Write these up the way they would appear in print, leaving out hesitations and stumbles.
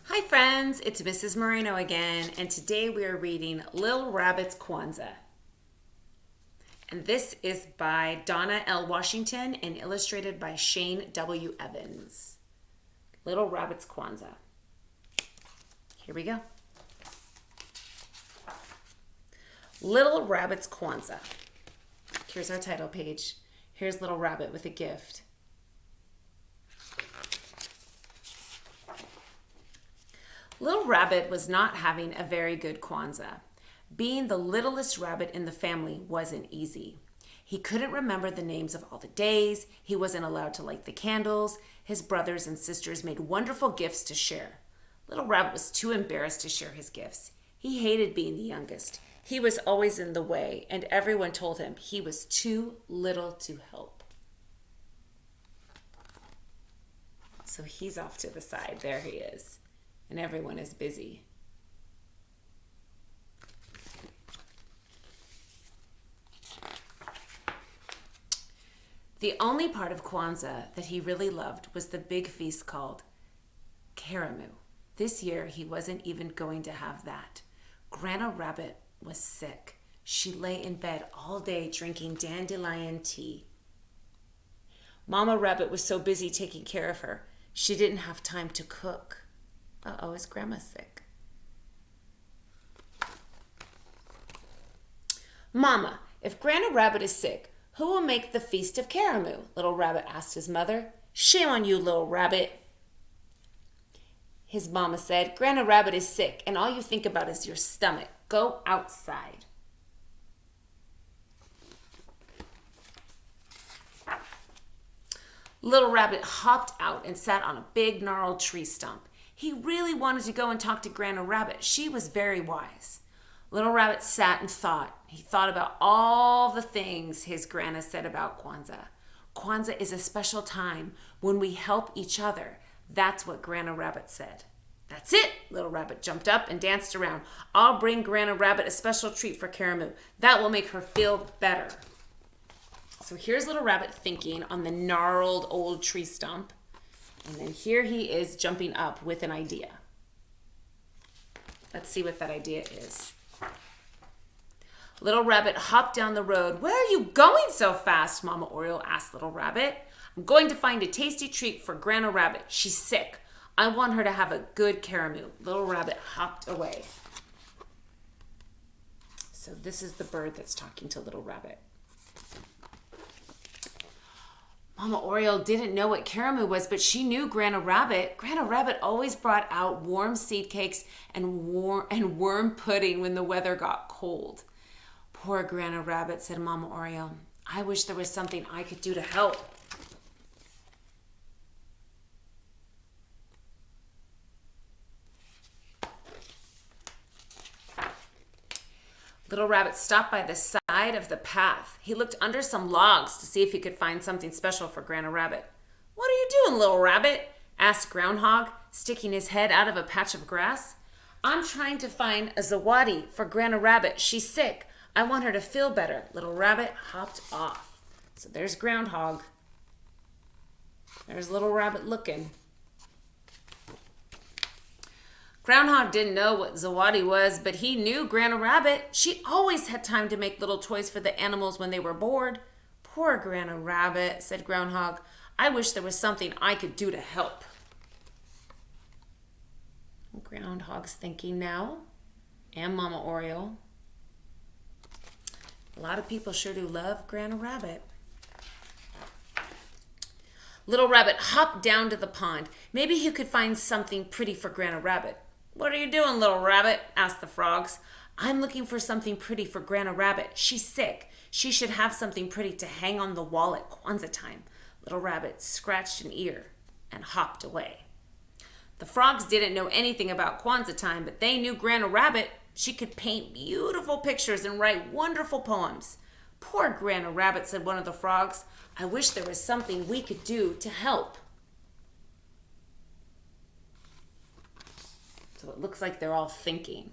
Hi friends, it's Mrs. Moreno again, and today we are reading Little Rabbit's Kwanzaa. And this is by Donna L. Washington and illustrated by Shane W. Evans. Little Rabbit's Kwanzaa. Here we go. Little Rabbit's Kwanzaa. Here's our title page. Here's Little Rabbit with a gift. Little Rabbit was not having a very good Kwanzaa. Being the littlest rabbit in the family wasn't easy. He couldn't remember the names of all the days. He wasn't allowed to light the candles. His brothers and sisters made wonderful gifts to share. Little Rabbit was too embarrassed to share his gifts. He hated being the youngest. He was always in the way, and everyone told him he was too little to help. So he's off to the side. There he is. And everyone is busy. The only part of Kwanzaa that he really loved was the big feast called Karamu. This year, he wasn't even going to have that. Grandma Rabbit was sick. She lay in bed all day drinking dandelion tea. Mama Rabbit was so busy taking care of her, she didn't have time to cook. Uh-oh, is Grandma sick? Mama, if Grandma Rabbit is sick, who will make the Feast of Karamu? Little Rabbit asked his mother. Shame on you, Little Rabbit. His mama said, Grandma Rabbit is sick, and all you think about is your stomach. Go outside. Little Rabbit hopped out and sat on a big gnarled tree stump. He really wanted to go and talk to Grandma Rabbit. She was very wise. Little Rabbit sat and thought. He thought about all the things his Grandma said about Kwanzaa. Kwanzaa is a special time when we help each other. That's what Grandma Rabbit said. That's it! Little Rabbit jumped up and danced around. I'll bring Grandma Rabbit a special treat for Karamu. That will make her feel better. So here's Little Rabbit thinking on the gnarled old tree stump. And then here he is jumping up with an idea. Let's see what that idea is. Little Rabbit hopped down the road. Where are you going so fast? Mama Oriole asked Little Rabbit. I'm going to find a tasty treat for Grandma Rabbit. She's sick. I want her to have a good Karamu. Little Rabbit hopped away. So this is the bird that's talking to Little Rabbit. Mama Oriole didn't know what Karamu was, but she knew Grandma Rabbit. Grandma Rabbit always brought out warm seed cakes and worm pudding when the weather got cold. Poor Grandma Rabbit, said Mama Oriole. I wish there was something I could do to help. Little Rabbit stopped by the side of the path. He looked under some logs to see if he could find something special for Grandma Rabbit. What are you doing, Little Rabbit? Asked Groundhog, sticking his head out of a patch of grass. I'm trying to find a zawadi for Grandma Rabbit. She's sick. I want her to feel better. Little Rabbit hopped off. So there's Groundhog. There's Little Rabbit looking. Groundhog didn't know what zawadi was, but he knew Grandma Rabbit. She always had time to make little toys for the animals when they were bored. Poor Grandma Rabbit, said Groundhog. I wish there was something I could do to help. Groundhog's thinking now, and Mama Oriole. A lot of people sure do love Grandma Rabbit. Little Rabbit hopped down to the pond. Maybe he could find something pretty for Grandma Rabbit. What are you doing, Little Rabbit? Asked the frogs. I'm looking for something pretty for Grandma Rabbit. She's sick. She should have something pretty to hang on the wall at Kwanzaa time. Little Rabbit scratched an ear and hopped away. The frogs didn't know anything about Kwanzaa time, but they knew Grandma Rabbit. She could paint beautiful pictures and write wonderful poems. Poor Grandma Rabbit, said one of the frogs. I wish there was something we could do to help. So it looks like they're all thinking.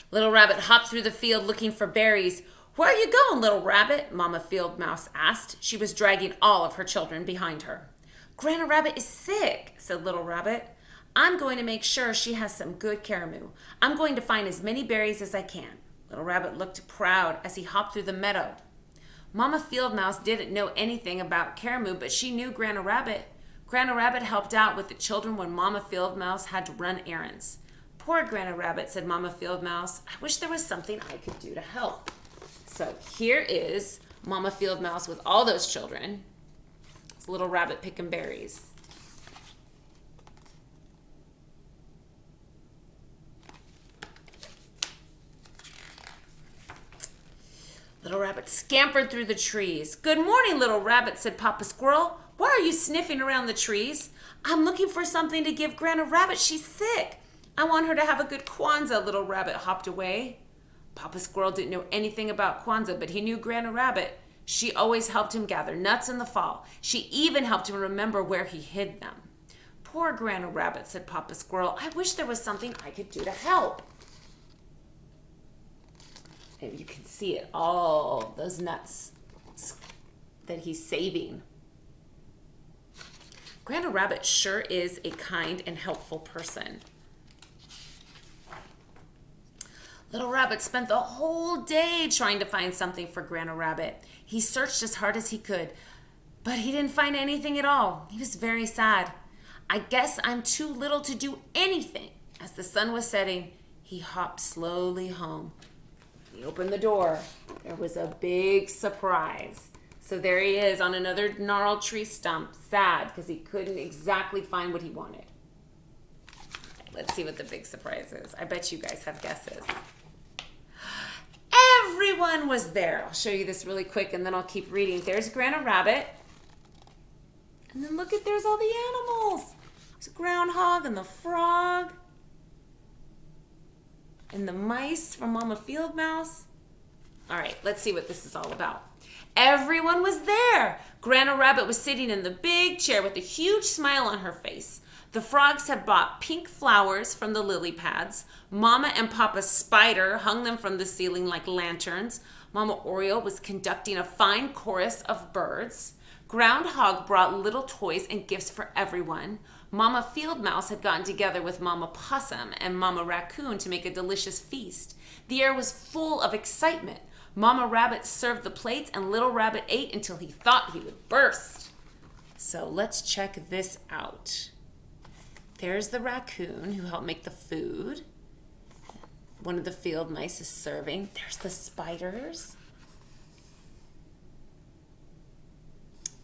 Little Rabbit hopped through the field looking for berries. Where are you going, little rabbit? Mama Field Mouse asked. She was dragging all of her children behind her. Grandma Rabbit is sick, said Little Rabbit. I'm going to make sure she has some good caramel. I'm going to find as many berries as I can. Little Rabbit looked proud as he hopped through the meadow. Mama Field Mouse didn't know anything about caramel, but she knew Grandma Rabbit. Grandma Rabbit helped out with the children when Mama Field Mouse had to run errands. Poor Grandma Rabbit, said Mama Field Mouse. I wish there was something I could do to help. So here is Mama Field Mouse with all those children. It's Little Rabbit picking berries. Little Rabbit scampered through the trees. Good morning, Little Rabbit, said Papa Squirrel. Why are you sniffing around the trees? I'm looking for something to give Grandma Rabbit. She's sick. I want her to have a good Kwanzaa. Little Rabbit hopped away. Papa Squirrel didn't know anything about Kwanzaa, but he knew Grandma Rabbit. She always helped him gather nuts in the fall. She even helped him remember where he hid them. Poor Grandma Rabbit, said Papa Squirrel. I wish there was something I could do to help. And you can see it, all those nuts that he's saving. Grandma Rabbit sure is a kind and helpful person. Little Rabbit spent the whole day trying to find something for Grandma Rabbit. He searched as hard as he could, but he didn't find anything at all. He was very sad. I guess I'm too little to do anything. As the sun was setting, he hopped slowly home. He opened the door. There was a big surprise. So there he is on another gnarled tree stump, sad because he couldn't exactly find what he wanted. Let's see what the big surprise is. I bet you guys have guesses. Everyone was there. I'll show you this really quick and then I'll keep reading. There's Grandma Rabbit. And then look at, there's all the animals. There's a groundhog and the frog. And the mice from Mama Field Mouse. All right, let's see what this is all about. Everyone was there. Grandma Rabbit was sitting in the big chair with a huge smile on her face. The frogs had bought pink flowers from the lily pads. Mama and Papa Spider hung them from the ceiling like lanterns. Mama Oriole was conducting a fine chorus of birds. Groundhog brought little toys and gifts for everyone. Mama Field Mouse had gotten together with Mama Possum and Mama Raccoon to make a delicious feast. The air was full of excitement. Mama Rabbit served the plates and Little Rabbit ate until he thought he would burst. So let's check this out. There's the raccoon who helped make the food. One of the field mice is serving. There's the spiders.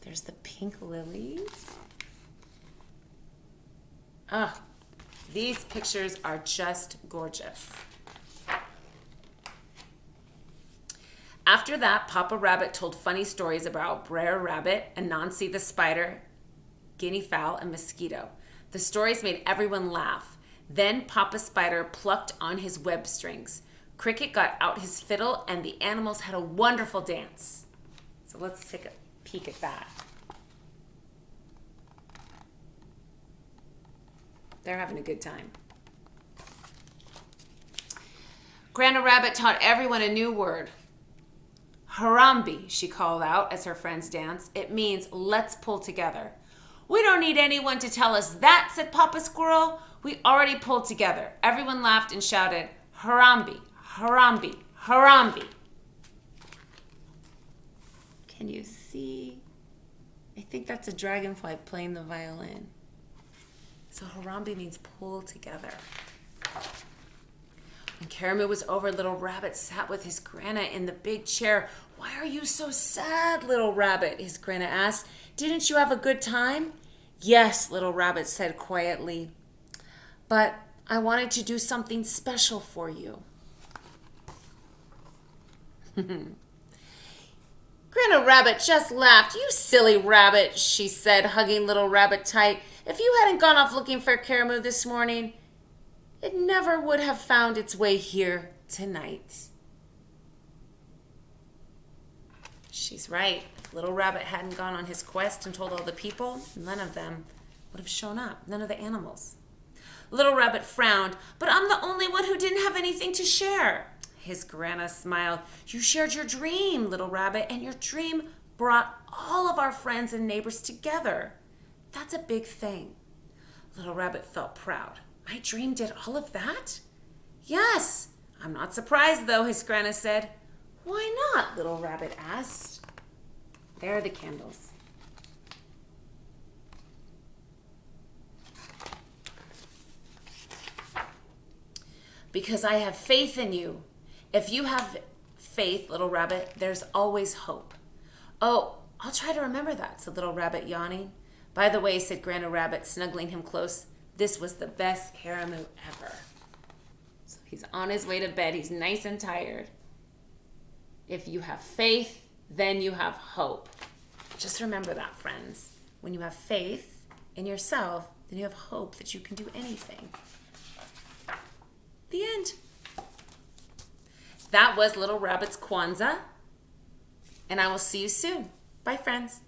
There's the pink lilies. Ah, these pictures are just gorgeous. After that, Papa Rabbit told funny stories about Brer Rabbit, Anansi the spider, guinea fowl, and mosquito. The stories made everyone laugh. Then Papa Spider plucked on his web strings. Cricket got out his fiddle, and the animals had a wonderful dance. So let's take a peek at that. They're having a good time. Grandma Rabbit taught everyone a new word. Harambe, she called out as her friends danced. It means let's pull together. We don't need anyone to tell us that, said Papa Squirrel. We already pulled together. Everyone laughed and shouted, Harambe, Harambe, Harambe. Can you see? I think that's a dragonfly playing the violin. So Harambe means pull together. When caramel was over, Little Rabbit sat with his Grandma in the big chair. Why are you so sad, Little Rabbit? His Grandma asked. Didn't you have a good time? Yes, Little Rabbit said quietly. But I wanted to do something special for you. Grandma Rabbit just laughed. You silly rabbit, she said, hugging Little Rabbit tight. If you hadn't gone off looking for caramel this morning, it never would have found its way here tonight. She's right. If Little Rabbit hadn't gone on his quest and told all the people, none of them would have shown up. None of the animals. Little Rabbit frowned, but I'm the only one who didn't have anything to share. His grandma smiled. You shared your dream, little rabbit, and your dream brought all of our friends and neighbors together. That's a big thing. Little rabbit felt proud. My dream did all of that? Yes. I'm not surprised, though, his grandma said. Why not? Little rabbit asked. There are the candles. Because I have faith in you. If you have faith, little rabbit, there's always hope. Oh, I'll try to remember that, said little rabbit, yawning. By the way, said Grandma Rabbit, snuggling him close, this was the best caramoo ever. So he's on his way to bed. He's nice and tired. If you have faith, then you have hope. Just remember that, friends. When you have faith in yourself, then you have hope that you can do anything. The end. That was Little Rabbit's Kwanzaa, and I will see you soon. Bye, friends.